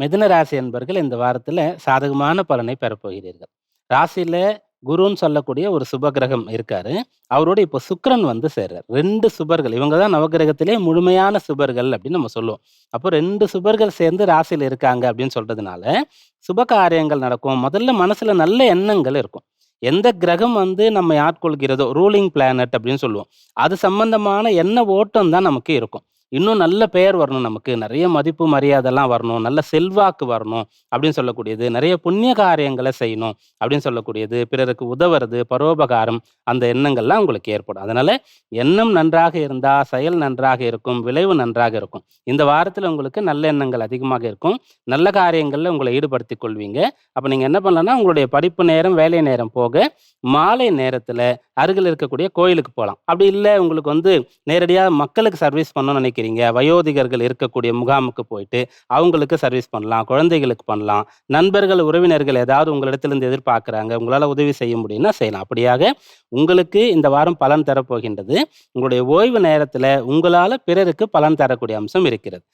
மிதுன ராசி அன்பர்கள் இந்த வாரத்துல சாதகமான பலனை பெறப்போகிறீர்கள். ராசியில குருன்னு சொல்லக்கூடிய ஒரு சுப கிரகம் இருக்காரு. அவரோட இப்போ சுக்கிரன் வந்து சேர்றார். 2 சுபர்கள். இவங்க தான் நவகிரகத்திலே முழுமையான சுபர்கள் அப்படின்னு நம்ம சொல்லுவோம். அப்போ 2 சுபர்கள் சேர்ந்து ராசியில இருக்காங்க அப்படின்னு சொல்றதுனால, சுப காரியங்கள் நடக்கும். முதல்ல மனசுல நல்ல எண்ணங்கள் இருக்கும். எந்த கிரகம் வந்து நம்மை ஆட்கொள்கிறதோ, ரூலிங் பிளானட் அப்படின்னு சொல்லுவோம். அது சம்பந்தமான எண்ண ஓட்டம் தான் நமக்கு இருக்கும். இன்னும் நல்ல பெயர் வரணும் நமக்கு. நெறைய மதிப்பு, மரியாதைலாம் வரணும். நல்ல செல்வாக்கு வரணும் அப்படின்னு சொல்லக்கூடியது. நெறைய புண்ணிய காரியங்கள செய்யணும் அப்படின்னு சொல்லக்கூடியது. பிறருக்கு உதவுறது, பரோபகாரம் அந்த எண்ணங்கள்லாம் உங்களுக்கு ஏற்படும். அதனால எண்ணம் நன்றாக இருந்தா, செயல் நன்றாக இருக்கும். விளைவு நன்றாக இருக்கும். இந்த வாரத்தில உங்களுக்கு நல்ல எண்ணங்கள் அதிகமாக இருக்கும். நல்ல காரியங்கள்ல உங்கள ஈடுபடுத்திக் கொள்வீங்க. அப்ப நீங்க என்ன பண்ணலாம்னா, உங்களுடைய படிப்பு நேரம், வேலை நேரம் போக, மாலை நேரத்தில அருகில் இருக்கக்கூடிய கோயிலுக்கு போலாம். அப்படி இல்ல உங்களுக்கு வந்து நேரடியா மக்களுக்கு சர்வீஸ் பண்ணணும்னு நினைக்கிறீங்க. வயோதிகர்கள் இருக்கக்கூடிய முகாமுக்கு போயிட்டு, அவங்களுக்கு சர்வீஸ் பண்ணலாம். குழந்தைகளுக்கு பண்ணலாம். நண்பர்கள், உறவினர்கள் ஏதாவது உங்களிடத்திலிருந்து எதிர்பார்க்குறாங்க. உங்களால உதவி செய்ய முடியும்னா செய்யலாம். அப்படியாக உங்களுக்கு இந்த வாரம் பலன் தரப்போகின்றது. உங்களுடைய ஓய்வு நேரத்தில உங்களால பிறருக்கு பலன் தரக்கூடிய அம்சம் இருக்கிறது.